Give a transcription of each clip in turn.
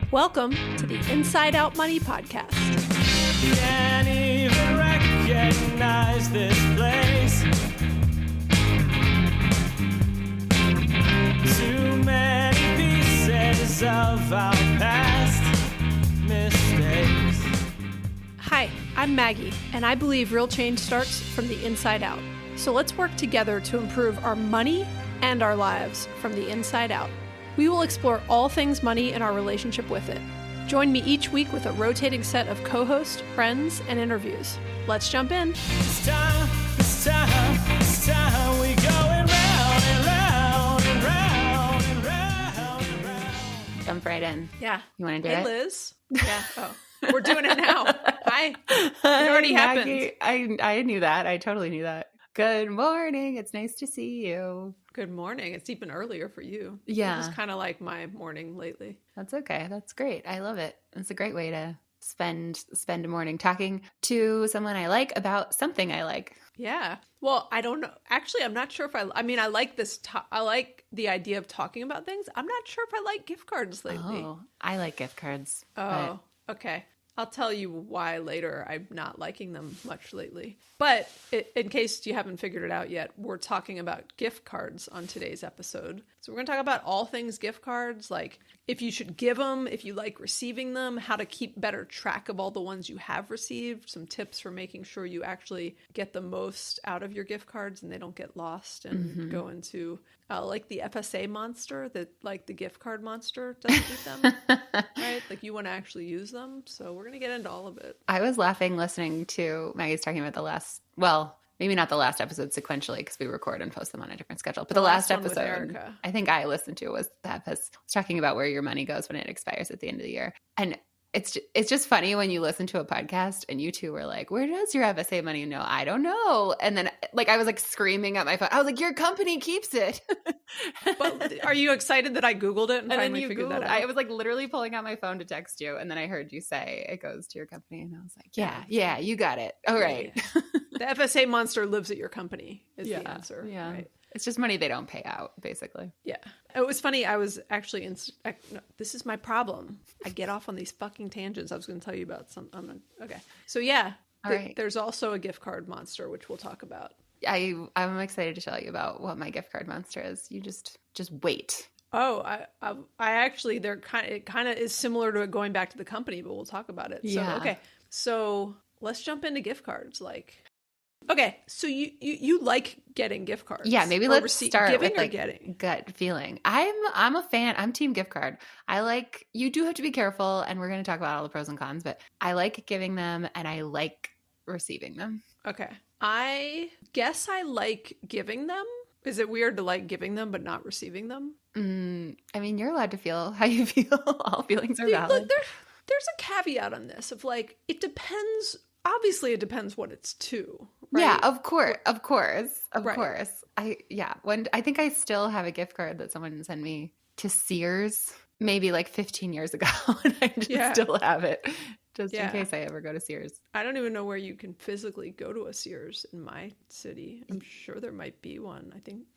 Welcome to the Inside Out Money Podcast. Can't even recognize this place. Too many pieces of our past mistakes. Hi, I'm Maggie, and I believe real change starts from the inside out. So let's work together to improve our money and our lives from the inside out. We will explore all things money and our relationship with it. Join me each week with a rotating set of co-hosts, friends, and interviews. Let's jump in. It's time, we going round and round and round and round and round. Jump right in. Yeah. You want to do Hey, it? Liz. Yeah. Oh, we're doing it now. Hi. It already happened. Maggie, I knew that. I totally knew that. Good morning. It's nice to see you. Good morning. It's even earlier for you. Yeah. It's kind of like my morning lately. That's okay. That's great. I love it. It's a great way to spend a morning talking to someone I like about something I like. Yeah. Well, I don't know. Actually, I'm not sure if I mean, I like this. I like the idea of talking about things. I'm not sure if I like gift cards lately. Oh, I like gift cards. Oh, okay. I'll tell you why later. I'm not liking them much lately. But in case you haven't figured it out yet, we're talking about gift cards on today's episode. So we're going to talk about all things gift cards, like if you should give them, if you like receiving them, how to keep better track of all the ones you have received, some tips for making sure you actually get the most out of your gift cards and they don't get lost and go into like the FSA monster, that like the gift card monster doesn't eat them, right? Like you want to actually use them. So we're going to get into all of it. I was laughing listening to Maggie's talking about the last, well, maybe not the last episode sequentially because we record and post them on a different schedule, but the last one with episode Erica. I think I listened to was that was talking about where your money goes when it expires at the end of the year. And it's just funny when you listen to a podcast and you two were like, where does your FSA money know? I don't know. And then like I was like screaming at my phone. I was like, your company keeps it. But are you excited that I Googled it and finally figured that out? I was like literally pulling out my phone to text you. And then I heard you say it goes to your company. And I was like, yeah, you got it. All right. Yeah. The FSA monster lives at your company is the answer. Yeah. Right? It's just money they don't pay out, basically. Yeah. It was funny. I was actually no, this is my problem. I get off on these fucking tangents. I was going to tell you about some. Okay. So yeah, All right. There's also a gift card monster, which we'll talk about. I'm excited to tell you about what my gift card monster is. You just wait. Oh, I actually, it kind of is similar to it going back to the company, but we'll talk about it. Yeah. So, okay. So let's jump into gift cards. Okay, so you like getting gift cards? Yeah, maybe let's start giving with or like getting. gut feeling. I'm a fan. I'm team gift card. I like, you do have to be careful, and we're going to talk about all the pros and cons, but I like giving them and I like receiving them. Okay, I guess I like giving them. Is it weird to like giving them but not receiving them? I mean, you're allowed to feel how you feel. All feelings are valid. Look, there's a caveat on this of like, it depends. Obviously, it depends what it's to. Right? Yeah, of course. Right. I think I still have a gift card that someone sent me to Sears maybe like 15 years ago, and I just still have it just in case I ever go to Sears. I don't even know where you can physically go to a Sears in my city. I'm sure there might be one, I think,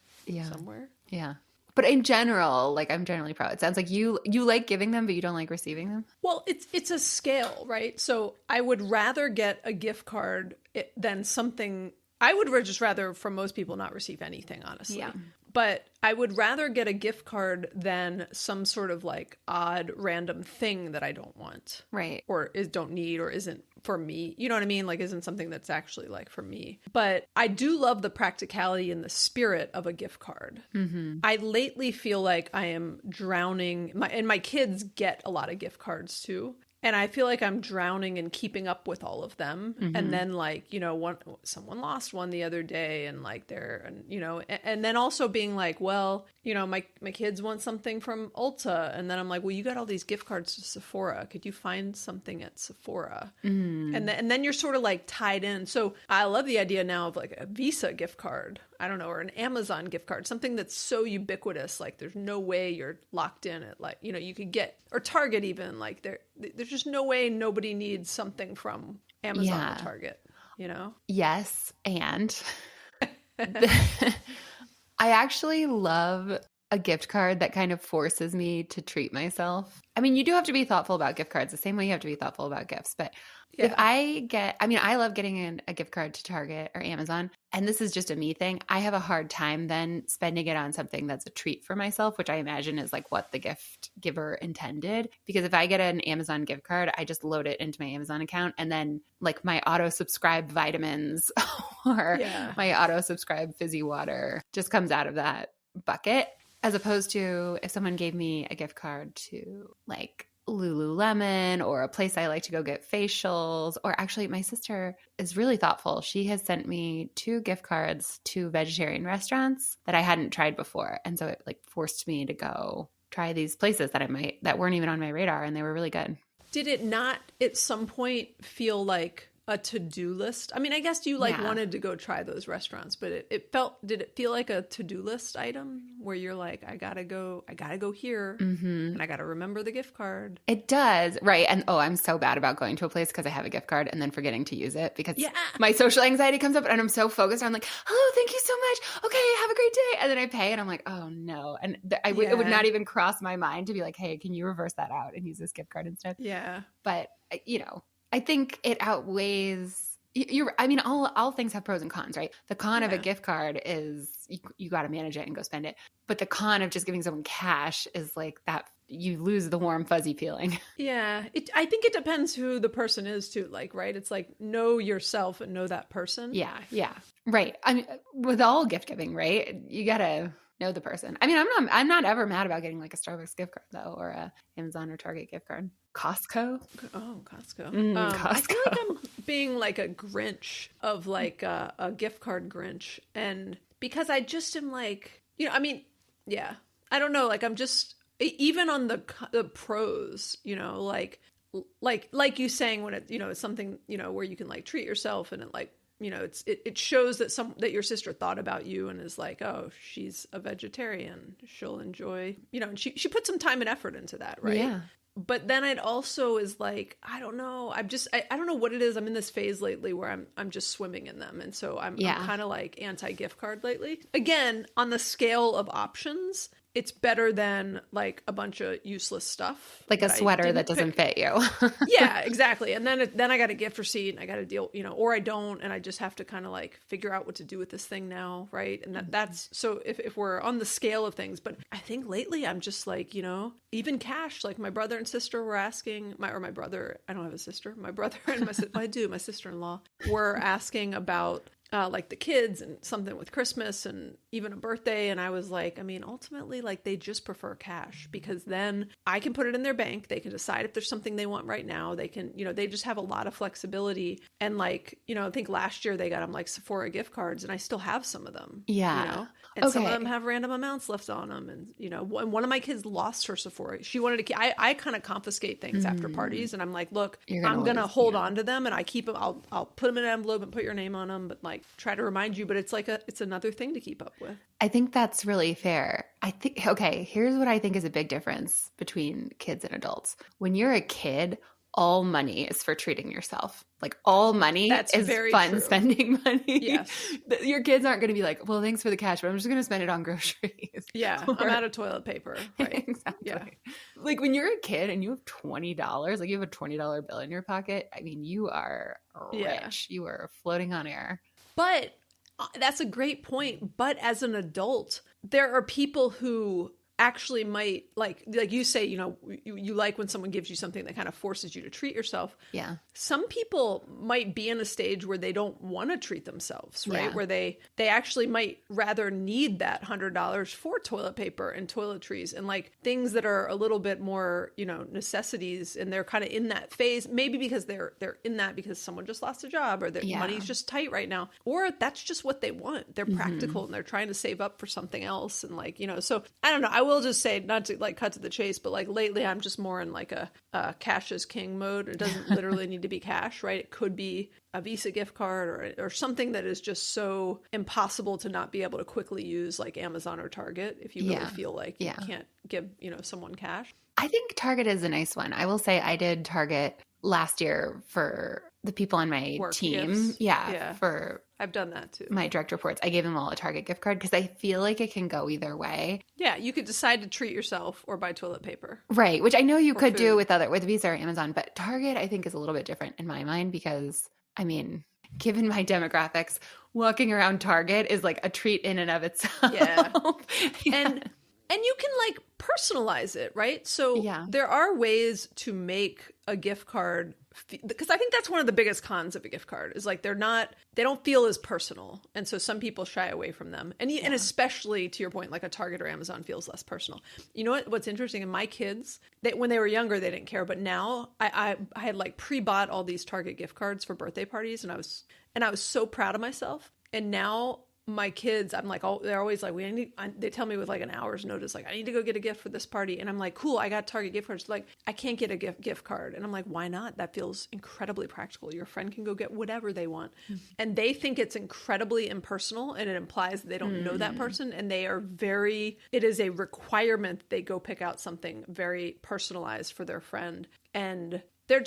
somewhere. Yeah. But in general, like I'm generally proud. It sounds like you like giving them, but you don't like receiving them. Well, it's a scale, right? So I would rather get a gift card than something. I would just rather, for most people, not receive anything, honestly. Yeah. But I would rather get a gift card than some sort of like odd random thing that I don't want. Right. Or don't need or isn't for me. You know what I mean? Like isn't something that's actually like for me. But I do love the practicality and the spirit of a gift card. Mm-hmm. I lately feel like I am drowning. My kids get a lot of gift cards too. And I feel like I'm drowning in keeping up with all of them. Mm-hmm. And then like, someone lost one the other day and like and then also being like, well, my kids want something from Ulta. And then I'm like, well, you got all these gift cards to Sephora. Could you find something at Sephora? Mm. And then you're sort of like tied in. So I love the idea now of like a Visa gift card. I don't know, or an Amazon gift card, something that's so ubiquitous, like there's no way you're locked in at like, you could get, or Target even, like there's just no way nobody needs something from Amazon or Target, Yes, and I actually love a gift card that kind of forces me to treat myself. I mean, you do have to be thoughtful about gift cards the same way you have to be thoughtful about gifts. But if I love getting a gift card to Target or Amazon, and this is just a me thing. I have a hard time then spending it on something that's a treat for myself, which I imagine is like what the gift giver intended. Because if I get an Amazon gift card, I just load it into my Amazon account, and then like my auto subscribe vitamins or my auto subscribe fizzy water just comes out of that bucket. As opposed to if someone gave me a gift card to like Lululemon or a place I like to go get facials, or actually my sister is really thoughtful. She has sent me 2 gift cards to vegetarian restaurants that I hadn't tried before. And so it like forced me to go try these places that weren't even on my radar, and they were really good. Did it not at some point feel like a to-do list? I mean, I guess you wanted to go try those restaurants, but did it feel like a to-do list item where you're like, I gotta go here and I gotta remember the gift card? It does. Right. And I'm so bad about going to a place because I have a gift card and then forgetting to use it because my social anxiety comes up and I'm so focused. I'm like, oh, thank you so much. Okay. Have a great day. And then I pay and I'm like, oh no. And it would not even cross my mind to be like, hey, can you reverse that out and use this gift card instead? Yeah. But I think it outweighs all things have pros and cons, right? The con of a gift card is you got to manage it and go spend it. But the con of just giving someone cash is like that you lose the warm, fuzzy feeling. Yeah. I think it depends who the person is too. Like, right. It's like, know yourself and know that person. Yeah. Yeah. Right. I mean, with all gift giving, right? You got to know the person. I mean, I'm not ever mad about getting like a Starbucks gift card though, or a Amazon or Target gift card. Costco. Oh, Costco. Costco. I feel like I'm being like a Grinch of like a gift card Grinch. And because I just am like, I mean, yeah, I don't know. Like I'm just, even on the pros, like you saying when it, it's something, where you can like treat yourself and it like, it shows that your sister thought about you and is like, oh, she's a vegetarian. She'll enjoy, and she put some time and effort into that. Right. Yeah. But then it also is like, I don't know. I don't know what it is. I'm in this phase lately where I'm just swimming in them. And so I'm kind of like anti-gift card lately. Again, on the scale of options, it's better than like a bunch of useless stuff. Like a sweater that doesn't fit you. Yeah, exactly. And then I got a gift receipt and I got to deal, or I don't. And I just have to kind of like figure out what to do with this thing now. Right. And that's, so if we're on the scale of things, but I think lately I'm just like, even cash, like my brother and sister were asking my brother, I don't have a sister, my brother and I do, my sister-in-law were asking about like the kids and something with Christmas and even a birthday. And I was like, I mean, ultimately, like they just prefer cash because then I can put it in their bank. They can decide if there's something they want right now. They can, they just have a lot of flexibility. And like, I think last year they got them like Sephora gift cards and I still have some of them. Yeah. And some of them have random amounts left on them. And, and one of my kids lost her Sephora. She wanted to keep, I kind of confiscate things after parties. And I'm like, look, I'm going to hold on to them and I keep them. I'll put them in an envelope and put your name on them. But like, try to remind you, but it's like it's another thing to keep up with. I think that's really fair. I think, okay, here's what I think is a big difference between kids and adults. When you're a kid, all money is for treating yourself. Like all money is fun true. Spending money. Yes. Your kids aren't going to be like, well, thanks for the cash, but I'm just going to spend it on groceries. Yeah. I'm out of toilet paper. Right. Exactly. Yeah. Like when you're a kid and you have $20, like you have a $20 bill in your pocket, I mean, you are rich. Yeah. You are floating on air. But that's a great point. But as an adult, there are people who actually might like you say, you like when someone gives you something that kind of forces you to treat yourself. Yeah. Some people might be in a stage where they don't want to treat themselves, right? Yeah. Where they actually might rather need that $100 for toilet paper and toiletries and like things that are a little bit more, necessities. And they're kind of in that phase, maybe because they're in that because someone just lost a job or their money's just tight right now, or that's just what they want. They're practical and they're trying to save up for something else. And like, so I don't know. I will just say, not to like cut to the chase, but like lately I'm just more in like a cash is king mode. It doesn't literally need to be cash, right? It could be a Visa gift card or something that is just so impossible to not be able to quickly use, like Amazon or Target, if you really feel like you can't give, someone cash. I think Target is a nice one. I will say I did Target last year for the people on my Work team, gifts. yeah, Yeah. for I've done that too. my direct reports, I gave them all a Target gift card because I feel like it can go either way. Yeah, you could decide to treat yourself or buy toilet paper. Right, which I know you could do food. with Visa or Amazon, but Target I think is a little bit different in my mind because, I mean, given my demographics, walking around Target is like a treat in and of itself. Yeah. Yeah. And you can like personalize it, right? So Yeah. there are ways to make a gift card because I think that's one of the biggest cons of a gift card is like they don't feel as personal. And so some people shy away from them. And and especially to your point, like a Target or Amazon feels less personal. You know what's interesting? And my kids, when they were younger, they didn't care. But now I had like pre-bought all these Target gift cards for birthday parties and I was so proud of myself. And now my kids, I'm like, oh, they're always like, they tell me with like an hour's notice, like, I need to go get a gift for this party. And I'm like, cool, I got Target gift cards. Like, I can't get a gift card. And I'm like, why not? That feels incredibly practical. Your friend can go get whatever they want. And they think it's incredibly impersonal and it implies that they don't know that person. And they are it is a requirement that they go pick out something very personalized for their friend. And they're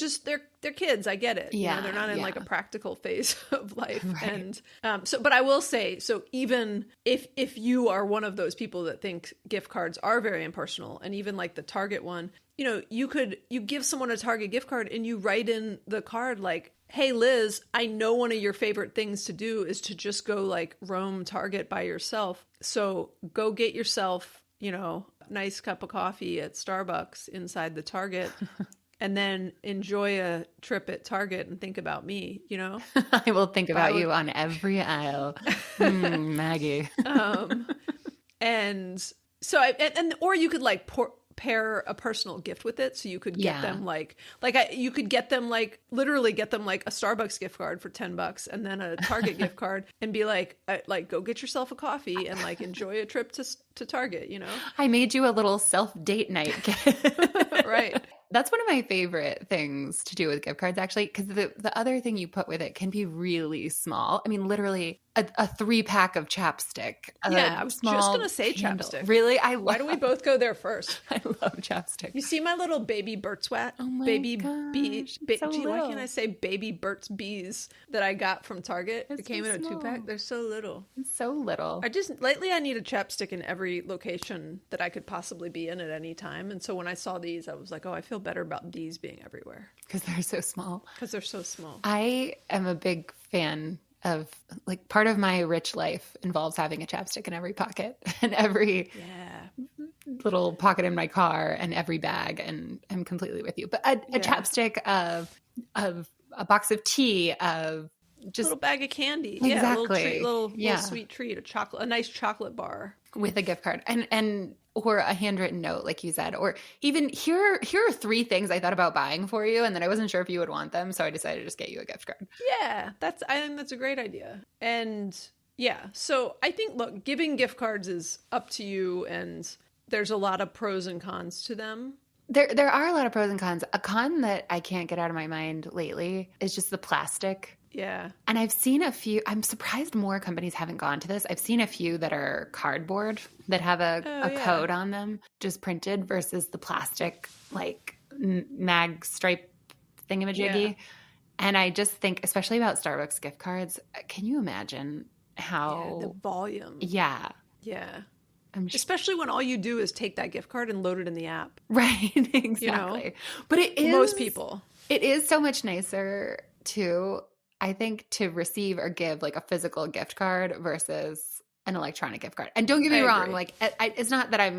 kids. I get it. Yeah, they're not in like a yeah. practical phase of life. Right. And but I will say, so even if you are one of those people that think gift cards are very impersonal, and even like the Target one, you give someone a Target gift card and you write in the card like, hey Liz, I know one of your favorite things to do is to just go like roam Target by yourself. So go get yourself, a nice cup of coffee at Starbucks inside the Target. And then enjoy a trip at Target and think about me, I will think about you on every aisle. Maggie. And so or you could like pair a personal gift with it. So you could get them you could get them like literally get them like a Starbucks gift card for $10 and then a Target gift card and be like go get yourself a coffee and like enjoy a trip to Target, I made you a little self-date night gift. Right. That's one of my favorite things to do with gift cards, actually, because the other thing you put with it can be really small. I mean, literally a 3-pack of chapstick. Yeah, I was just going to say candle. chapstick. Really? Why don't we both go there first? I love chapstick. You see my little baby Burt's Wat? Oh my baby gosh, bee. it's so Gee, why little. can't I say baby Burt's Bees that I got from Target? It's It came so in a small. 2-pack. They're so little. It's so little. Lately I need a chapstick in every location that I could possibly be in at any time. And so when I saw these, I was like, oh, I feel better about these being everywhere Because they're so small. because they're so small. I am a big fan of, like, part of my rich life involves having a chapstick in every pocket and every Yeah. little pocket in my car and every bag, and I'm completely with you. But a chapstick of a box of tea, of just Little bag of candy. Yeah, Exactly. little Yeah. sweet treat, a nice chocolate bar. with a gift card and or a handwritten note, like you said, or even here are 3 things I thought about buying for you, and then I wasn't sure if you would want them, so I decided to just get you a gift card. Yeah, I think that's a great idea. And yeah, so I think, look, giving gift cards is up to you, and there's a lot of pros and cons to them. There are a lot of pros and cons. A con that I can't get out of my mind lately is just the plastic. Yeah. And I've seen a few, I'm surprised more companies haven't gone to this. I've seen a few that are cardboard that have a code on them, just printed, versus the plastic, like mag stripe thingamajiggy. Yeah. And I just think, especially about Starbucks gift cards, can you imagine Yeah, how, the volume. yeah, Yeah. I'm just, Especially when all you do is take that gift card and load it in the app. right, exactly. But it is, Most people. it is so much nicer to, I think, to receive or give like a physical gift card versus an electronic gift card. And don't get me I wrong, agree. like it's not that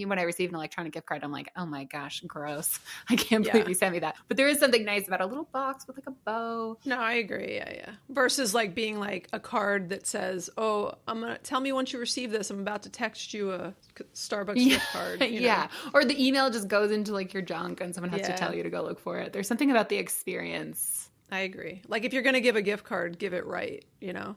when I receive an electronic gift card, I'm like, oh my gosh, gross. I can't Yeah. believe you sent me that. But there is something nice about a little box with like a bow. No, I agree. Yeah. Versus like being like a card that says, "Oh, tell me once you receive this. I'm about to text you a Starbucks gift card." you know? Yeah. Or the email just goes into like your junk and someone has to Yeah. tell you to go look for it. There's something about the experience. I agree. Like if you're going to give a gift card, give it right,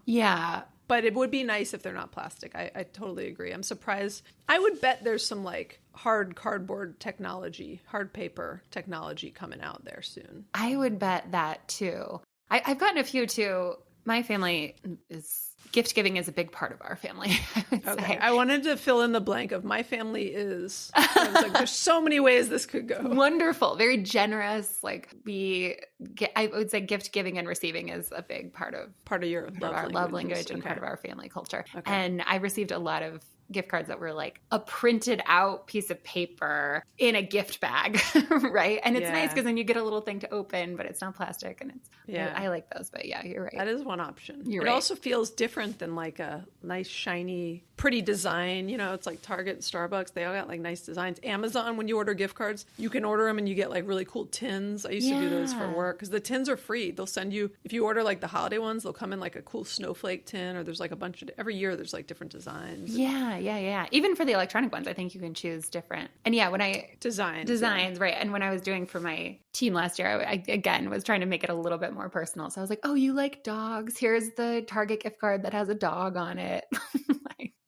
Yeah. But it would be nice if they're not plastic. I totally agree. I'm surprised. I would bet there's some like hard cardboard technology, hard paper technology coming out there soon. I would bet that too. I've gotten a few too. My family is gift giving is a big part of our family. I would Okay. say. I wanted to fill in the blank of my family is. I was like, there's so many ways this could go. Wonderful, very generous. Like I would say gift giving and receiving is a big part of Part of your our love languages. language and Okay. part of our family culture. Okay. And I received a lot of gift cards that were like a printed out piece of paper in a gift bag, right? And it's nice Yeah. because then you get a little thing to open, but it's not plastic, and it's Yeah. I like those. But yeah, you're right. That is one option. You're it right. also feels different than like a nice, shiny, pretty design. You know, it's like Target and Starbucks. They all got like nice designs. Amazon, when you order gift cards, you can order them and you get like really cool tins. I used to do those for Yeah. work because the tins are free. They'll send you, if you order like the holiday ones, they'll come in like a cool snowflake tin, or there's like a bunch of, every year there's like different designs. Yeah. Even for the electronic ones, I think you can choose different. And yeah, when I Designs. right. And when I was doing for my team last year, I again was trying to make it a little bit more personal. So I was like, oh, you like dogs? Here's the Target gift card that has a dog on it.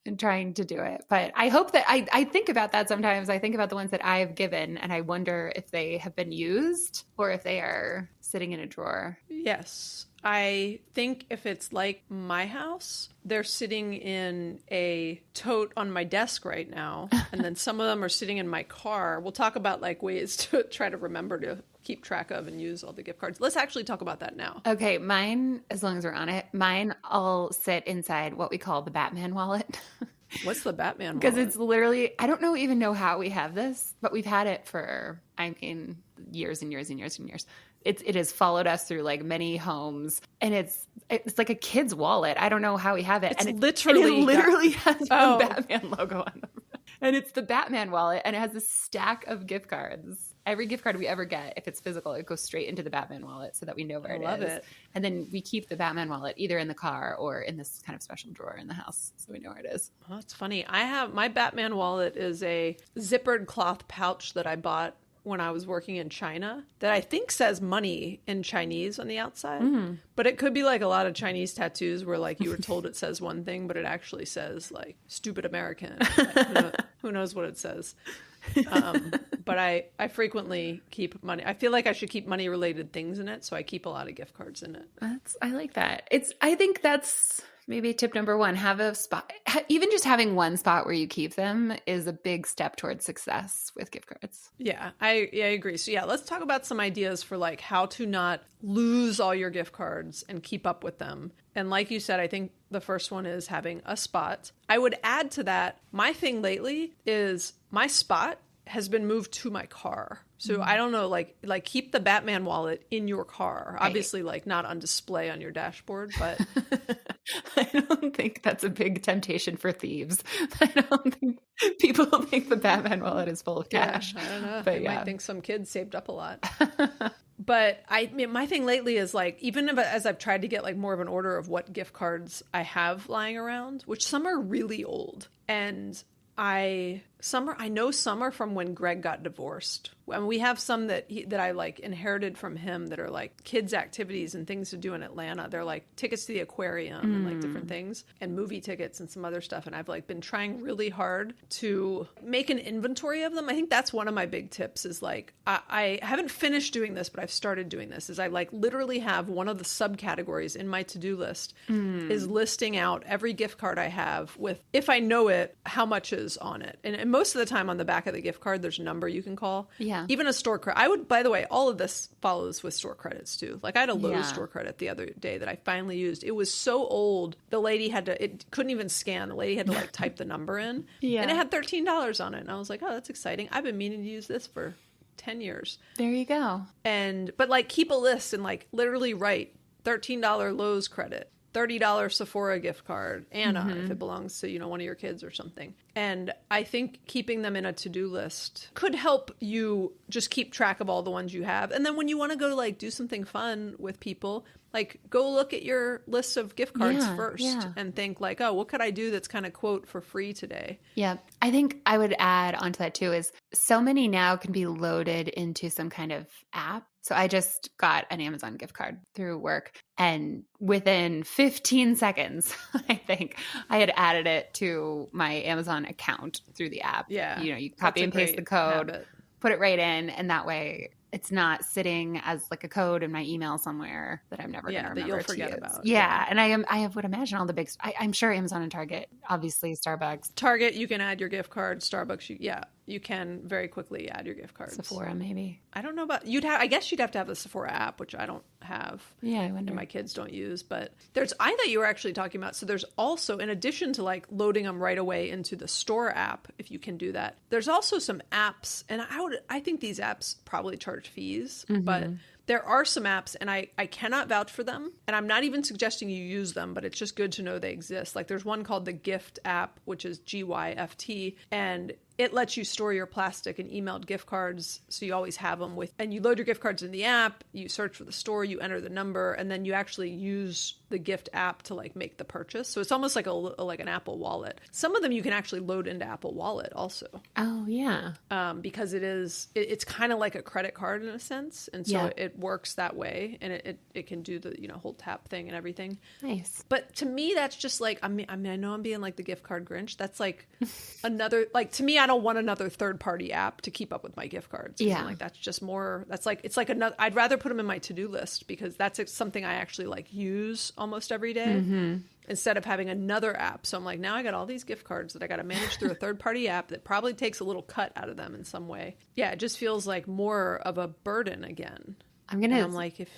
And trying to do it. But I hope that I think about that sometimes. I think about the ones that I've given and I wonder if they have been used or if they are sitting in a drawer. Yes. I think if it's like my house, they're sitting in a tote on my desk right now. And then some of them are sitting in my car. We'll talk about like ways to try to remember to keep track of and use all the gift cards. Let's actually talk about that now. Okay, mine, as long as we're on it, mine all sit inside what we call the Batman wallet. What's the Batman Because wallet? it's literally, I don't even know how we have this, but we've had it for, I mean, years and years and years and years. It has followed us through like many homes, and it's like a kid's wallet. I don't know how we have it. It's and literally it literally has Oh. the Batman logo on them. And it's the Batman wallet, and it has this stack of gift cards. Every gift card we ever get, if it's physical, it goes straight into the Batman wallet so that we know where I it is. love it. And then we keep the Batman wallet either in the car or in this kind of special drawer in the house so we know where it is. Oh, that's funny. I have my Batman wallet is a zippered cloth pouch that I bought when I was working in China that I think says money in Chinese on the outside. But it could be like a lot of Chinese tattoos where like you were told it says one thing, but it actually says like stupid American. Like, who knows what it says. But I frequently keep money. I feel like I should keep money related things in it. So I keep a lot of gift cards in it. I like that. I think that's maybe tip number one. Have a spot. Even just having one spot where you keep them is a big step towards success with gift cards. Yeah, I agree. So yeah, let's talk about some ideas for like how to not lose all your gift cards and keep up with them. And like you said, I think the first one is having a spot. I would add to that, my thing lately is my spot has been moved to my car. So I don't know, like keep the Batman wallet in your car. Right. Obviously, like not on display on your dashboard, but I don't think that's a big temptation for thieves. I don't think people think the Batman wallet is full of cash. yeah, I don't know. But I yeah. might think some kids saved up a lot. But my thing lately is like, even as I've tried to get like more of an order of what gift cards I have lying around, which some are really old, and I know some are from when Greg got divorced. And we have some that I like inherited from him that are like kids' activities and things to do in Atlanta. They're like tickets to the aquarium and like different things and movie tickets and some other stuff. And I've like been trying really hard to make an inventory of them. I think that's one of my big tips is like, I haven't finished doing this, but I've started doing this is I like literally have one of the subcategories in my to-do list is listing out every gift card I have with, if I know it, how much is on it. And most of the time on the back of the gift card, there's a number you can call. Yeah. Even a store credit. I would, by the way, all of this follows with store credits too. Like I had a Lowe's Yeah. store credit the other day that I finally used. It was so old. The lady it couldn't even scan. The lady had to like type the number in. Yeah. And it had $13 on it. And I was like, oh, that's exciting. I've been meaning to use this for 10 years. There you go. But like keep a list and like literally write $13 Lowe's credit, $30 Sephora gift card, Anna, if it belongs to, one of your kids or something. And I think keeping them in a to-do list could help you just keep track of all the ones you have. And then when you want to go like do something fun with people, like go look at your list of gift cards first and think like, oh, what could I do that's kind of quote for free today? Yeah. I think I would add onto that too is so many now can be loaded into some kind of app. So I just got an Amazon gift card through work, and within 15 seconds, I think I had added it to my Amazon account through the app. Yeah. You copy That's a and paste the great code, habit. put it right in, and that way it's not sitting as like a code in my email somewhere that I'm never going to that remember you'll to forget use. about. Yeah. And I would imagine all the big, I'm sure Amazon and Target, obviously Starbucks, Target, you can add your gift card. Starbucks, you can very quickly add your gift cards. Sephora maybe. I don't know about I guess you'd have to have the Sephora app, which I don't have. Yeah, I wonder. And my kids don't use, but I thought you were actually talking about, so there's also, in addition to like loading them right away into the store app, if you can do that, there's also some apps, and I think these apps probably charge fees, but there are some apps, and I cannot vouch for them, and I'm not even suggesting you use them, but it's just good to know they exist. Like there's one called the Gift app, which is GYFT, and it lets you store your plastic and emailed gift cards, so you always have them with, and you load your gift cards in the app, you search for the store, you enter the number, and then you actually use the Gift app to like make the purchase. So it's almost like like an Apple Wallet. Some of them you can actually load into Apple Wallet also. Oh yeah. Because it's kind of like a credit card in a sense, and so it works that way, and it can do the whole tap thing and everything. Nice. But to me, that's just like, I mean, I know I'm being like the gift card Grinch. That's like another, like, to me, I don't want another third party app to keep up with my gift cards. Yeah. Like that's just more, it's like another, I'd rather put them in my to-do list because that's something I actually like use almost every day instead of having another app. So I'm like, now I got all these gift cards that I got to manage through a third party app that probably takes a little cut out of them in some way. Yeah. It just feels like more of a burden again. I'm like, if,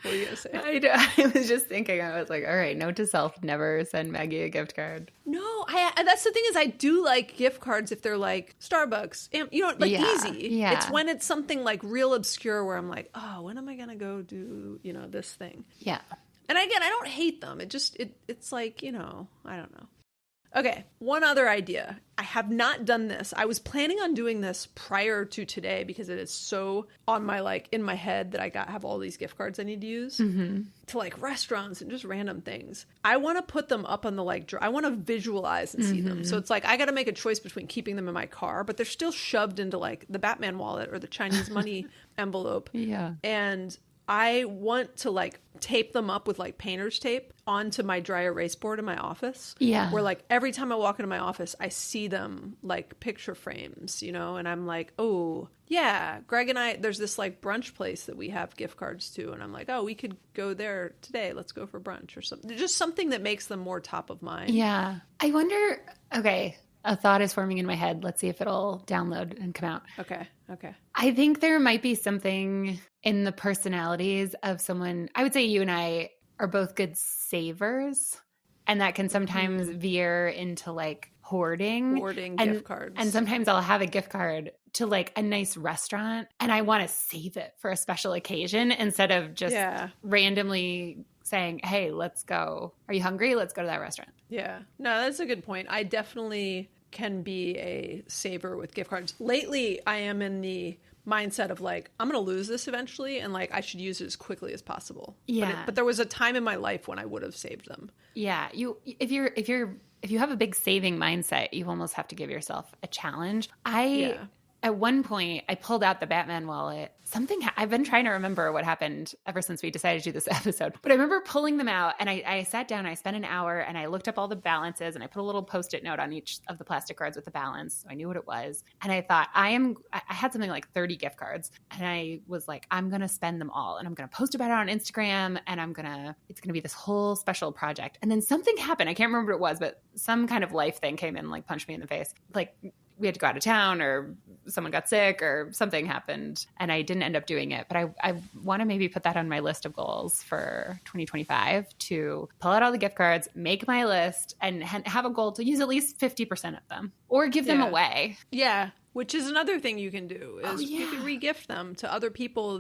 what are you going to say? I was just thinking, I was like, all right, note to self, never send Maggie a gift card. No, that's the thing is I do like gift cards if they're like Starbucks, easy. Yeah. It's when it's something like real obscure where I'm like, oh, when am I going to go do, this thing? Yeah. And again, I don't hate them. It's like, I don't know. Okay, one other idea. I have not done this. I was planning on doing this prior to today because it is so on my in my head that I have all these gift cards I need to use to like restaurants and just random things. I want to put them up on the I want to visualize and see them. So it's like I got to make a choice between keeping them in my car, but they're still shoved into like the Batman wallet or the Chinese money envelope. Yeah. And I want to like tape them up with like painter's tape onto my dry erase board in my office. Yeah. Where like every time I walk into my office, I see them like picture frames, and I'm like, oh yeah, Greg and I, there's this like brunch place that we have gift cards to. And I'm like, oh, we could go there today. Let's go for brunch or something. Just something that makes them more top of mind. Yeah. I wonder, okay, a thought is forming in my head. Let's see if it'll download and come out. Okay. I think there might be something in the personalities of someone. I would say you and I are both good savers, and that can sometimes veer into like hoarding gift cards. And sometimes I'll have a gift card to like a nice restaurant and I want to save it for a special occasion instead of just randomly saying, hey, let's go. Are you hungry? Let's go to that restaurant. Yeah. No, that's a good point. I definitely can be a saver with gift cards. Lately, I am in the mindset of like, I'm going to lose this eventually and like I should use it as quickly as possible. Yeah. But there was a time in my life when I would have saved them. Yeah. If you have a big saving mindset, you almost have to give yourself a challenge. At one point, I pulled out the Batman wallet. I've been trying to remember what happened ever since we decided to do this episode. But I remember pulling them out and I sat down, I spent an hour and I looked up all the balances and I put a little Post-it note on each of the plastic cards with the balance. So I knew what it was. And I thought, I had something like 30 gift cards. And I was like, I'm going to spend them all. And I'm going to post about it on Instagram. And it's going to be this whole special project. And then something happened. I can't remember what it was, but some kind of life thing came in, like punched me in the face. Like, we had to go out of town or someone got sick or something happened and I didn't end up doing it. But I want to maybe put that on my list of goals for 2025 to pull out all the gift cards, make my list and have a goal to use at least 50% of them or give them away. Yeah. Which is another thing you can do is you can re-gift them to other people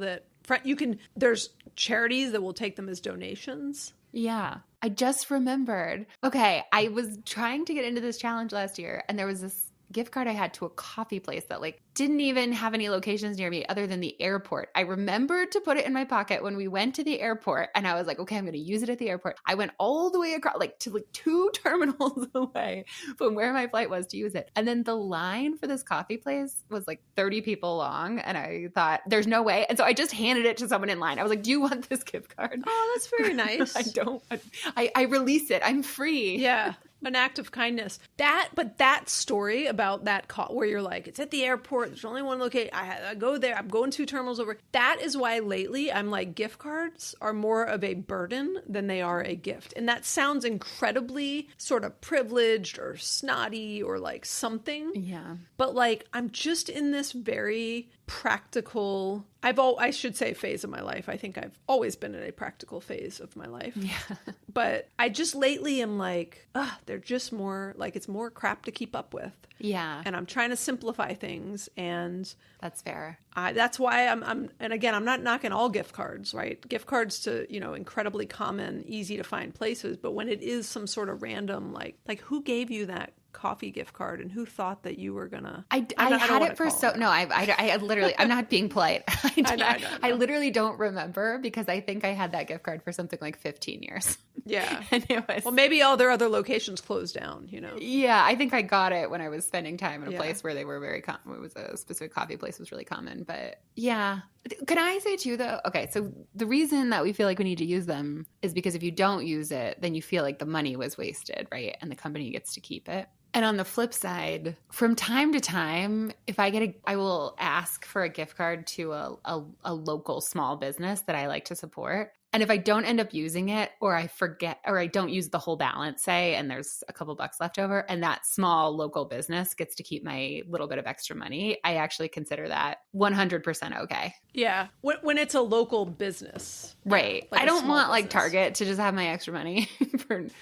there's charities that will take them as donations. Yeah. I just remembered. Okay. I was trying to get into this challenge last year and there was this gift card I had to a coffee place that like didn't even have any locations near me other than the airport. I remembered to put it in my pocket when we went to the airport and I was like, okay, I'm going to use it at the airport. I went all the way across to 2 terminals away from where my flight was to use it. And then the line for this coffee place was like 30 people long. And I thought there's no way. And so I just handed it to someone in line. I was like, do you want this gift card? Oh, that's very nice. I don't. I release it. I'm free. Yeah. an act of kindness. But that story about that call where you're like, it's at the airport, there's only one location, I go there, I'm going 2 terminals over. That is why lately I'm like, gift cards are more of a burden than they are a gift. And that sounds incredibly sort of privileged or snotty or like something. Yeah. But like, I'm just in this very practical, I should say phase of my life. I think I've always been in a practical phase of my life. Yeah. But I just lately am like, they're just more like, it's more crap to keep up with. Yeah. And I'm trying to simplify things. And That's fair. that's why I'm, and again, I'm not knocking all gift cards, right? Gift cards to, incredibly common, easy to find places. But when it is some sort of random, like who gave you that coffee gift card and who thought that you were gonna I had it for so no I literally I'm not being polite. I literally don't remember because I think I had that gift card for something like 15 years. Yeah. And it was, well, maybe all their other locations closed down, Yeah, I think I got it when I was spending time in a place where they were very it was a specific coffee place was really common. But yeah. Can I say too though? Okay, so the reason that we feel like we need to use them is because if you don't use it, then you feel like the money was wasted, right? And the company gets to keep it. And on the flip side, from time to time, if I will ask for a gift card to a local small business that I like to support. And if I don't end up using it or I forget or I don't use the whole balance, say, and there's a couple bucks left over and that small local business gets to keep my little bit of extra money, I actually consider that 100% okay. Yeah. When it's a local business. Right. Like I don't want business. like Target to just have my extra money.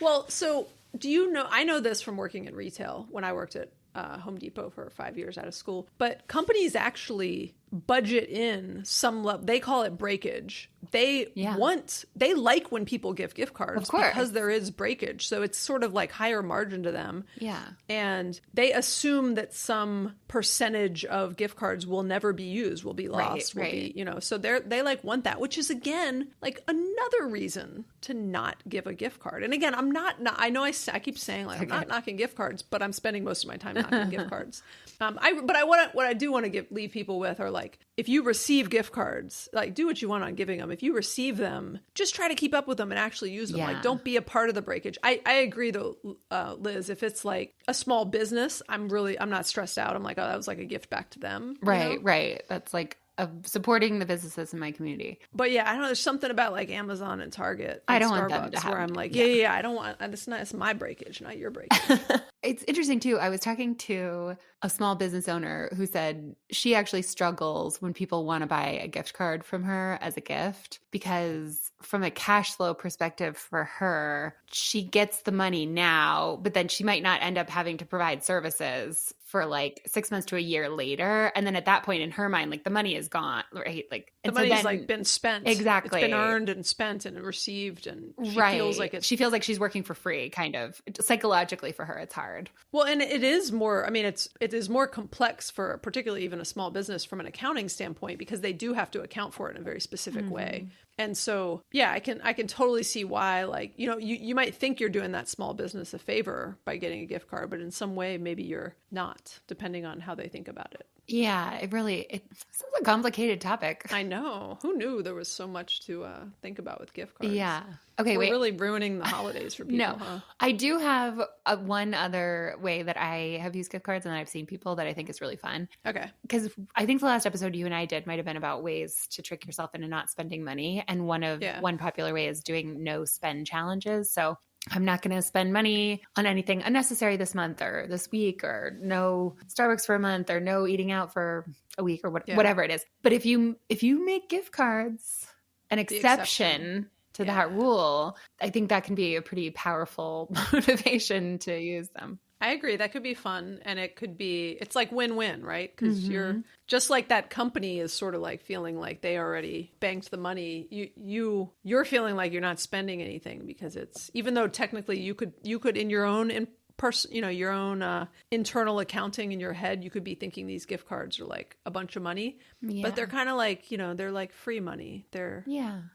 Well, so do you know, I know this from working in retail when I worked at Home Depot for 5 years out of school, but companies actually budget in some level. They call it breakage. They like when people give gift cards of course, because there is breakage. So it's sort of like higher margin to them. Yeah. And they assume that some percentage of gift cards will never be used, will be lost, will be, so they like want that, which is again, like another reason to not give a gift card. And again, I'm not I know I keep saying like, I'm not knocking gift cards, but I'm spending most of my time knocking gift cards. What I do want to leave people with are like, if you receive gift cards, like do what you want on giving them. If you receive them, just try to keep up with them and actually use them. Yeah. Like don't be a part of the breakage. I agree though, Liz, if it's like a small business, I'm not stressed out. I'm like, oh, that was like a gift back to them. Right, right. That's like supporting the businesses in my community. But yeah, I don't know. There's something about like Amazon and Target and I don't Starbucks want them to have, where I'm like, I don't want, it's my breakage, not your breakage. It's interesting too. I was talking to a small business owner who said she actually struggles when people want to buy a gift card from her as a gift because from a cash flow perspective for her, she gets the money now, but then she might not end up having to provide services for like 6 months to a year later. And then at that point in her mind, like the money is gone, right? Like the money's like been spent. Exactly. It's been earned and spent and received. And she feels like she's working for free, kind of. Psychologically for her, it's hard. Well, and it is more, it is more complex for particularly even a small business from an accounting standpoint, because they do have to account for it in a very specific way. And so, yeah, I can totally see why, like, you might think you're doing that small business a favor by getting a gift card, but in some way, maybe you're not, depending on how they think about it. Yeah, it's a complicated topic. I know. Who knew there was so much to think about with gift cards? Yeah. Okay, We're really ruining the holidays for people. No, huh? I do have one other way that I have used gift cards and I've seen people that I think is really fun. Okay. Because I think the last episode you and I did might have been about ways to trick yourself into not spending money. And one popular way is doing no spend challenges. So I'm not going to spend money on anything unnecessary this month or this week, or no Starbucks for a month, or no eating out for a week, or whatever it is. But if you make gift cards an exception to that rule, I think that can be a pretty powerful motivation to use them. I agree. That could be fun. And it's like win-win, right? Because you're just like that company is sort of like feeling like they already banked the money. You're feeling like you're not spending anything because it's, even though technically you could in your own your own internal accounting in your head, you could be thinking these gift cards are like a bunch of money, but they're kind of like, they're like free money. They're,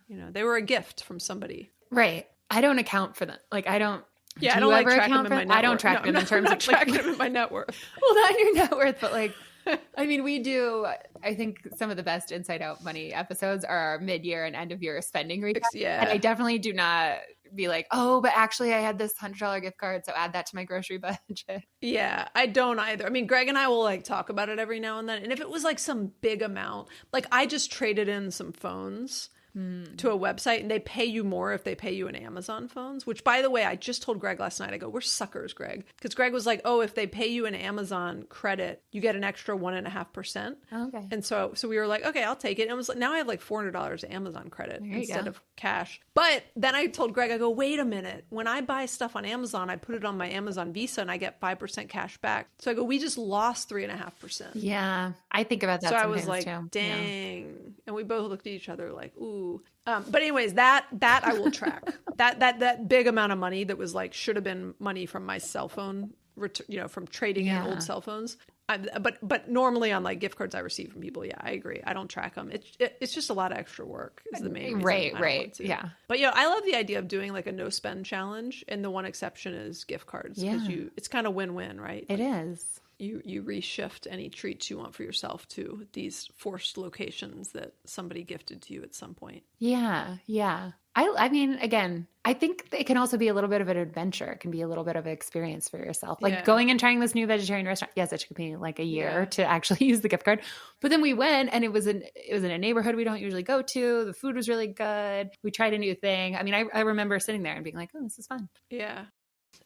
they were a gift from somebody. Right. I don't account for them. Like I don't. Yeah, I don't like tracking them in my net worth. I don't track them in terms of tracking them in my net worth. Well, not your net worth, but like, I mean, we do. I think some of the best Inside Out Money episodes are our mid-year and end-of-year spending recaps. Yeah, and I definitely do not be like, oh, but actually I had this $100 gift card, so add that to my grocery budget. Yeah, I don't either. I mean, Greg and I will like talk about it every now and then. And if it was like some big amount, like I just traded in some phones to a website and they pay you more if they pay you in Amazon phones, which by the way, I just told Greg last night, I go, we're suckers, Greg. Because Greg was like, oh, if they pay you an Amazon credit, you get an extra 1.5%. Okay. And so we were like, okay, I'll take it. And it was like, now I have like $400 Amazon credit There you instead go. of cash. But then I told Greg, I go, wait a minute. When I buy stuff on Amazon, I put it on my Amazon Visa and I get 5% cash back. So I go, we just lost 3.5%. Yeah. I think about that So I sometimes was like, too. Yeah. dang. And we both looked at each other like, ooh. But anyways, that I will track. that big amount of money that was like, should have been money from my cell phone, from trading in Yeah. old cell phones. But normally on like gift cards I receive from people, yeah, I agree. I don't track them. It's just a lot of extra work is the main reason Right, I don't right. want to. Yeah. But I love the idea of doing like a no spend challenge, and the one exception is gift cards because Yeah. it's kind of win-win, right? It is. You reshift any treats you want for yourself to these forced locations that somebody gifted to you at some point. Yeah. Yeah. I mean, again, I think it can also be a little bit of an adventure. It can be a little bit of an experience for yourself. Like Yeah. going and trying this new vegetarian restaurant. Yes, it took me like a year Yeah. to actually use the gift card. But then we went and it was in a neighborhood we don't usually go to. The food was really good. We tried a new thing. I mean, I remember sitting there and being like, oh, this is fun. Yeah.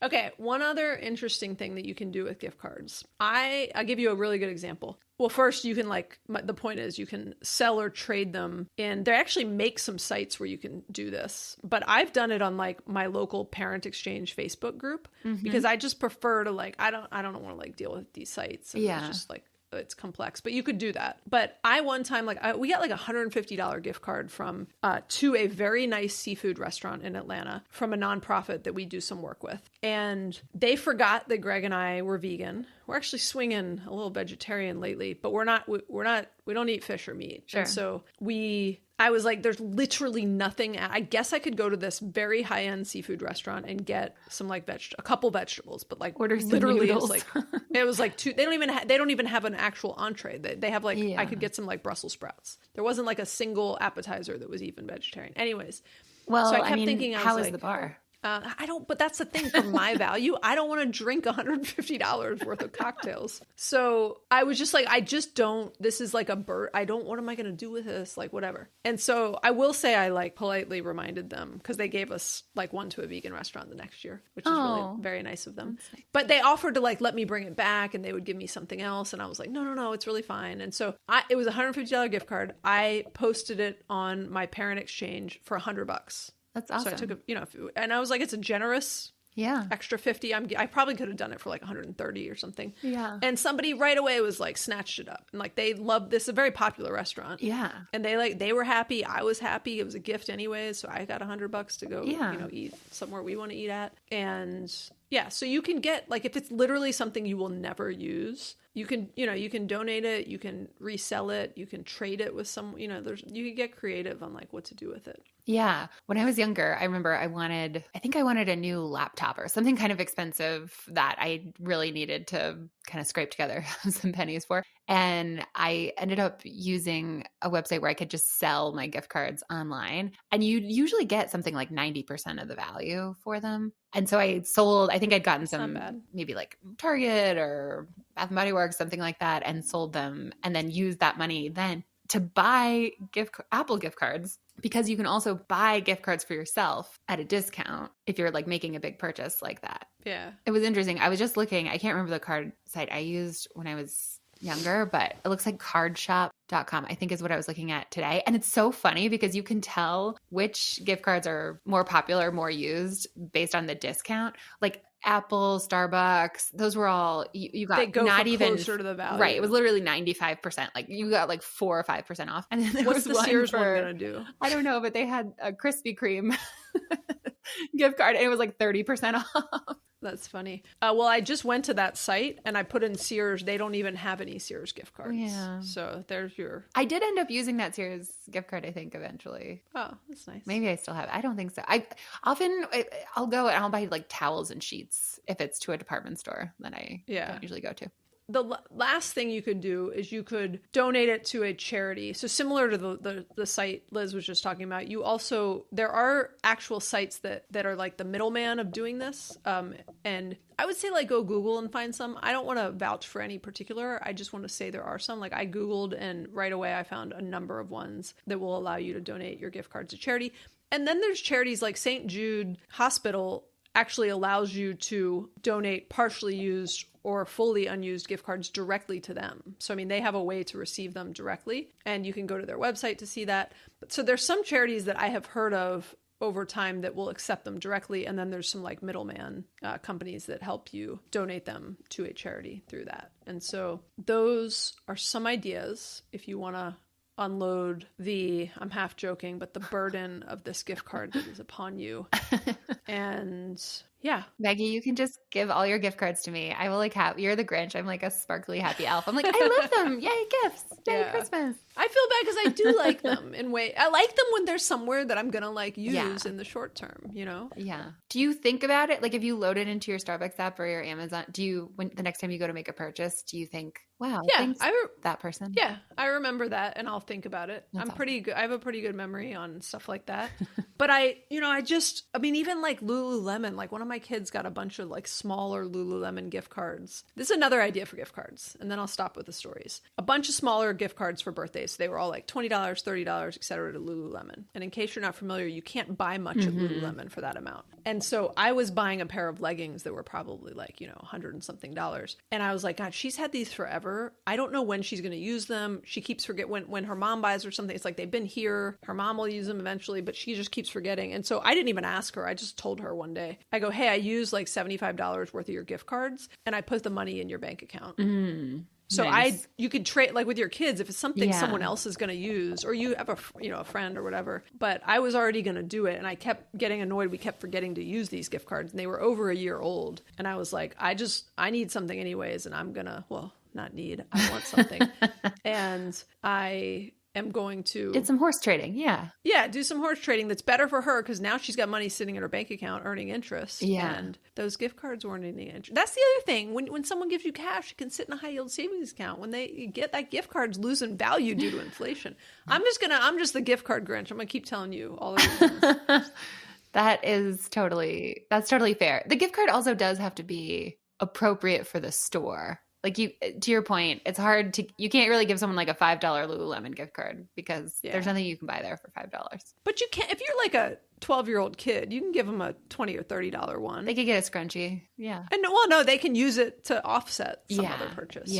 Okay, one other interesting thing that you can do with gift cards. I'll give you a really good example. Well, first you can the point is you can sell or trade them, and they actually make some sites where you can do this. But I've done it on like my local parent exchange Facebook group because I just prefer to I don't want to deal with these sites. And Yeah. It's just it's complex, but you could do that. But I one time we got like a $150 gift card from to a very nice seafood restaurant in Atlanta from a nonprofit that we do some work with, and they forgot that Greg and I were vegan. We're actually swinging a little vegetarian lately, but we don't eat fish or meat. Sure. And so I was like, there's literally nothing. I guess I could go to this very high end seafood restaurant and get some a couple vegetables, but Order some literally noodles. it was like two. They don't even have an actual entree. They have Yeah. I could get some Brussels sprouts. There wasn't a single appetizer that was even vegetarian. Anyways, Well, so I kept thinking, how was is the bar? I don't, but that's the thing for my value. I don't want to drink $150 worth of cocktails. So I was just like, I just don't, this is like a bird. What am I going to do with this? Whatever. And so I will say I politely reminded them because they gave us one to a vegan restaurant the next year, which is really Oh. very nice of them. That's nice. But they offered to let me bring it back and they would give me something else. And I was like, no, it's really fine. And so it was a $150 gift card. I posted it on my parent exchange for $100. That's awesome. So I took and I was like, it's a generous Yeah. extra 50. I probably could have done it for 130 or something. Yeah. And somebody right away was snatched it up. And they loved this, a very popular restaurant. Yeah. And they were happy. I was happy. It was a gift anyways. So I got $100 to go, Yeah. eat somewhere we want to eat at. And yeah, so you can get if it's literally something you will never use, you can, you can donate it, you can resell it, you can trade it with some, you can get creative on what to do with it. Yeah. When I was younger, I remember I wanted a new laptop or something kind of expensive that I really needed to kind of scrape together some pennies for. And I ended up using a website where I could just sell my gift cards online. And you usually get something like 90% of the value for them. And so I think I'd gotten not some, bad. maybe Target or Bath and Body Works, something like that, and sold them and then used that money then to buy Apple gift cards, because you can also buy gift cards for yourself at a discount if you're making a big purchase like that. Yeah. It was interesting. I was just looking, I can't remember the card site I used when I was younger, but it looks like cardshop.com, I think is what I was looking at today. And it's so funny because you can tell which gift cards are more popular, more used based on the discount. Apple, Starbucks, those were all, you got They go not for even closer to the value. Right. It was literally 95%. You got 4 or 5% off. And then there What's was the Sears one for, going to do? I don't know, but they had a Krispy Kreme gift card and it was 30% off. That's funny. Well, I just went to that site and I put in Sears. They don't even have any Sears gift cards. Yeah. So there's your. I did end up using that Sears gift card, I think, eventually. Oh, that's nice. Maybe I still have it. I don't think so. I'll go and I'll buy towels and sheets if it's to a department store that I Yeah. don't usually go to. last thing you could do is you could donate it to a charity. So similar to the site Liz was just talking about, there are actual sites that are like the middleman of doing this. And I would say like go Google and find some. I don't want to vouch for any particular. I just want to say there are some. Like I Googled and right away I found a number of ones that will allow you to donate your gift cards to charity. And then there's charities like St. Jude Hospital actually allows you to donate partially used or fully unused gift cards directly to them. So, I mean, they have a way to receive them directly, and you can go to their website to see that. So there's some charities that I have heard of over time that will accept them directly, and then there's some like middleman companies that help you donate them to a charity through that. And so those are some ideas if you want to unload I'm half joking, but the burden of this gift card that is upon you. And yeah. Maggie, you can just give all your gift cards to me. I will you're the Grinch. I'm like a sparkly happy elf. I'm like, I love them. Yay, gifts. Yay, Christmas. I feel bad because I do like them in way. I like them when there's somewhere that I'm going to like use in the short term, you know? Yeah. Do you think about it? Like if you load it into your Starbucks app or your Amazon, when the next time you go to make a purchase, do you think, wow, thanks, that person? Yeah, I remember that and I'll think about it. That's I'm pretty good. I have a pretty good memory on stuff like that. But I mean, even like Lululemon, like one of my kids got a bunch of like smaller Lululemon gift cards. This is another idea for gift cards. And then I'll stop with the stories. A bunch of smaller gift cards for birthdays. They were all like $20, $30, et cetera, to Lululemon. And in case you're not familiar, you can't buy much at Lululemon for that amount. And so I was buying a pair of leggings that were probably like, $100 and something. And I was like, God, she's had these forever. I don't know when she's going to use them. She keeps forgetting when her mom buys her something. It's like they've been here. Her mom will use them eventually, but she just keeps forgetting. And so I didn't even ask her. I just told her one day, I go, hey, I used like $75 worth of your gift cards and I put the money in your bank account. So nice. you could trade like with your kids if it's something someone else is going to use, or you have a friend or whatever. But I was already going to do it, and I kept getting annoyed. We kept forgetting to use these gift cards, and they were over a year old. And I was like, I need something anyways, and I'm gonna not need. I want something, and I am going to did some horse trading. Yeah, do some horse trading that's better for her because now she's got money sitting in her bank account earning interest. And those gift cards weren't any interest. That's the other thing. When someone gives you cash, it can sit in a high yield savings account. When they get that gift card's losing value due to inflation. I'm just the gift card Grinch. I'm gonna keep telling you all the reasons. That's totally fair. The gift card also does have to be appropriate for the store. Like to your point, it's hard you can't really give someone like a $5 Lululemon gift card because there's nothing you can buy there for $5. But you can't, if you're like a 12-year-old kid, you can give them a $20 or $30 one. They could get a scrunchie. Yeah. And no, they can use it to offset some other purchase,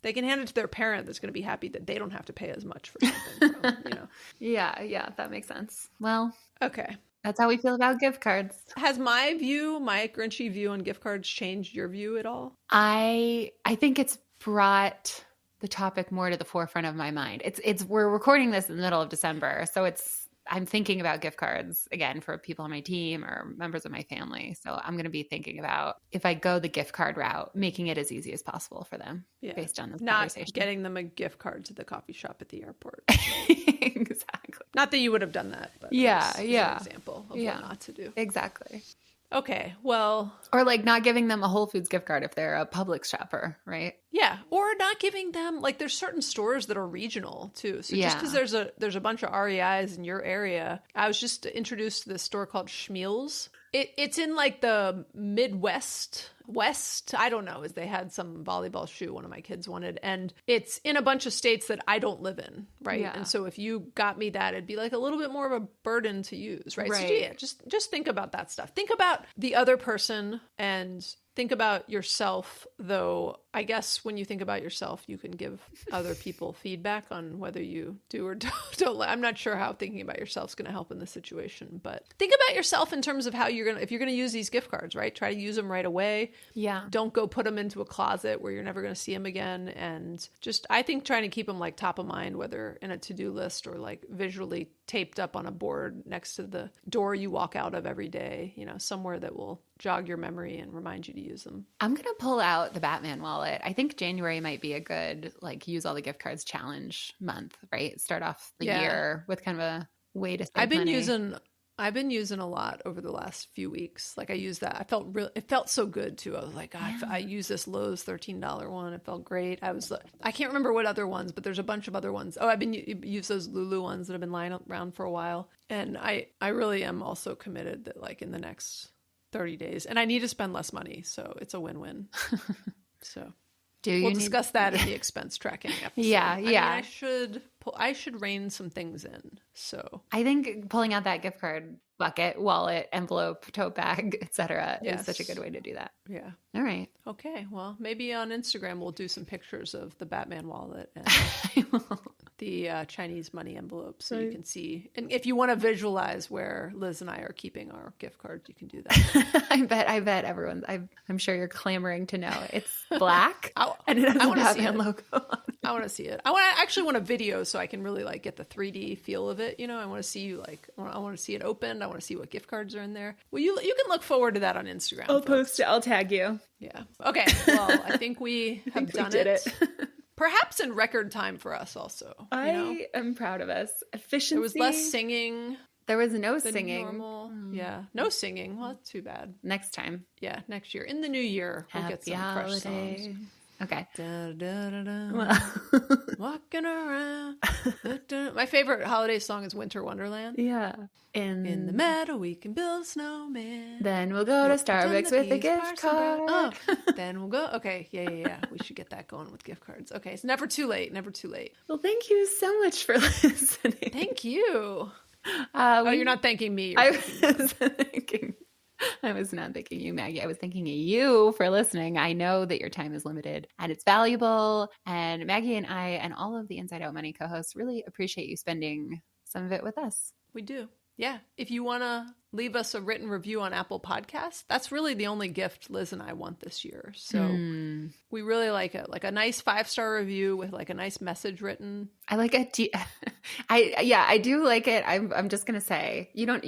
They can hand it to their parent that's going to be happy that they don't have to pay as much for something. So, Yeah, that makes sense. Well, okay. That's how we feel about gift cards. Has my Grinchy view on gift cards changed your view at all? I think it's brought the topic more to the forefront of my mind. We're recording this in the middle of December, so I'm thinking about gift cards again for people on my team or members of my family. So I'm going to be thinking about if I go the gift card route, making it as easy as possible for them based on this conversation. Not getting them a gift card to the coffee shop at the airport. Exactly. Not that you would have done that, but yeah. an example of what not to do. Exactly. Okay, well... Or like not giving them a Whole Foods gift card if they're a Publix shopper, right? Yeah, or not giving them... Like there's certain stores that are regional too. So just because there's a bunch of REIs in your area, I was just introduced to this store called Schmeal's. It's in like the Midwest... I don't know, as they had some volleyball shoe one of my kids wanted, and it's in a bunch of states that I don't live in, right? Yeah. And so if you got me that, it'd be like a little bit more of a burden to use, right? So just think about that stuff. Think about the other person and think about yourself, though. I guess when you think about yourself, you can give other people feedback on whether you do or don't. I'm not sure how thinking about yourself is going to help in this situation, but think about yourself in terms of how if you're going to use these gift cards, right? Try to use them right away. Yeah. Don't go put them into a closet where you're never going to see them again. And I think trying to keep them like top of mind, whether in a to-do list or like visually taped up on a board next to the door you walk out of every day, somewhere that will jog your memory and remind you to use them. I'm going to pull out the Batman wallet. I think January might be a good, use all the gift cards challenge month, right? Start off the year with kind of a way to save I've been money. using I've been using a lot over the last few weeks. Like I used that. It felt so good too. I was like, I used this Lowe's $13 one. It felt great. I can't remember what other ones, but there's a bunch of other ones. Oh, I've been used those Lulu ones that have been lying around for a while. And I really am also committed that like in the next 30 days, and I need to spend less money. So it's a win-win. So we'll discuss that in the expense tracking episode. Yeah. I mean, I should rein some things in. So I think pulling out that gift card bucket, wallet, envelope, tote bag, etc. is such a good way to do that. Yeah. All right. Okay. Well, maybe on Instagram we'll do some pictures of the Batman wallet and the Chinese money envelope so you can see. And if you want to visualize where Liz and I are keeping our gift cards, you can do that. I bet everyone's. I'm sure you're clamoring to know. It's black and it has a Batman logo on it. I want to see it. I actually want a video so I can really like get the 3D feel of it. You know, I want to see you like. I want to see it opened. I want to see what gift cards are in there. Well, you can look forward to that on Instagram. I'll post it. I'll tag you. Yeah. Okay. Well, I think we have done it. Perhaps in record time for us also. I am proud of us. Efficiency. There was less singing. There was no than singing. Normal. Yeah. No singing. Well, that's too bad. Next time. Yeah. Next year. In the new year, we'll get some fresh songs. Okay. Da, da, da, da. Walking around. Da, da. My favorite holiday song is Winter Wonderland. Yeah. In the meadow, we can build a snowman. Then we'll go to Starbucks with a gift card. Oh, then we'll go. Okay. Yeah. We should get that going with gift cards. Okay. It's never too late. Never too late. Well, thank you so much for listening. Thank you. You're not thanking me. I was not thanking you, Maggie. I was thanking you for listening. I know that your time is limited and it's valuable. And Maggie and I and all of the Inside Out Money co-hosts really appreciate you spending some of it with us. We do. Yeah. If you want to leave us a written review on Apple Podcasts, that's really the only gift Liz and I want this year. So we really like it. Like a nice 5-star review with like a nice message written. I like it. I do like it. I'm just going to say, you don't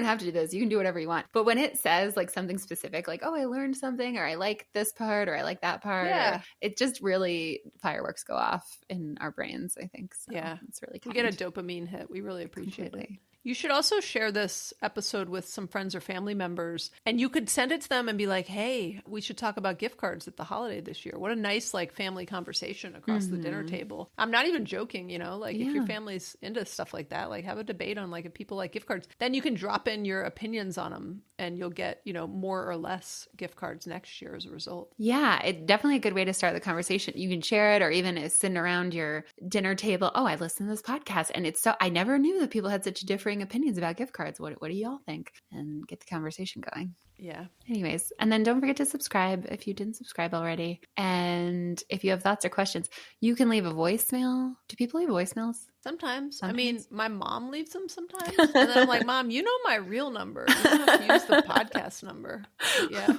have to do this. You can do whatever you want. But when it says like something specific, like, oh, I learned something, or I like this part, or I like that part, it just really fireworks go off in our brains, I think. So yeah. It's really kind. We get a dopamine hit. We really appreciate it. You should also share this episode with some friends or family members, and you could send it to them and be like, hey, we should talk about gift cards at the holiday this year. What a nice like family conversation across the dinner table. I'm not even joking, you know, like if your family's into stuff like that, like have a debate on like if people like gift cards, then you can drop in your opinions on them and you'll get, you know, more or less gift cards next year as a result. Yeah, it's definitely a good way to start the conversation. You can share it, or even as sitting around your dinner table. Oh, I listened to this podcast and it's so, I never knew that people had such differing opinions about gift cards. What do y'all think? And get the conversation going. Yeah. Anyways, and then don't forget to subscribe if you didn't subscribe already. And if you have thoughts or questions, you can leave a voicemail. Do people leave voicemails? Sometimes. I mean, my mom leaves them sometimes. And then I'm like, Mom, you know my real number. You don't have to use the podcast number. Yeah.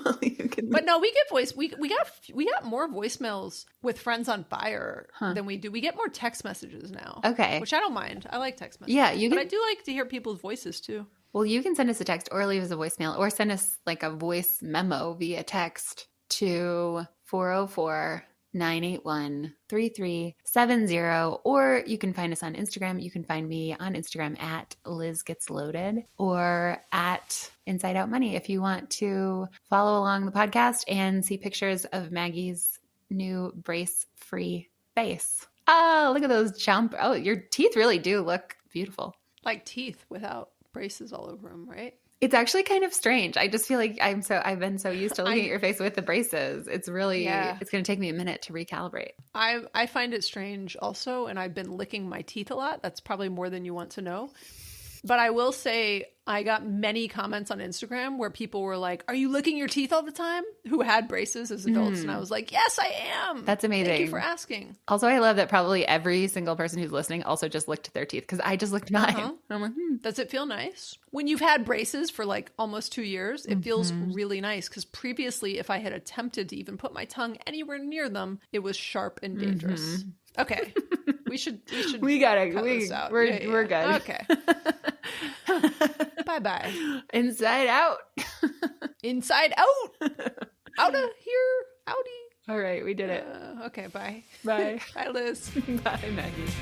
But no, we get we got more voicemails with Friends on Fire than we do. We get more text messages now. Okay. Which I don't mind. I like text messages. Yeah, but I do like to hear people's voices too. Well, you can send us a text or leave us a voicemail or send us like a voice memo via text to 404-981-3370, or you can find us on Instagram. You can find me on Instagram at Liz Gets Loaded or at Inside Out Money if you want to follow along the podcast and see pictures of Maggie's new brace-free face. Oh, look at those jump. Oh, your teeth really do look beautiful. Like teeth without braces all over them, right? It's actually kind of strange. I just feel like I've been so used to looking at your face with the braces. It's really, it's going to take me a minute to recalibrate. I find it strange also, and I've been licking my teeth a lot. That's probably more than you want to know. But I will say I got many comments on Instagram where people were like, are you licking your teeth all the time? Who had braces as adults. And I was like, yes, I am. That's amazing. Thank you for asking. Also, I love that probably every single person who's listening also just licked their teeth because I just licked mine. I'm like, Does it feel nice? When you've had braces for like almost 2 years, it feels really nice because previously if I had attempted to even put my tongue anywhere near them, it was sharp and dangerous. Okay. We gotta cut this out. We're good. Okay. Bye-bye. Inside out. Inside out. Out of here. Outie. All right, we did it. Okay, bye. Bye. Bye, Liz. Bye, Maggie.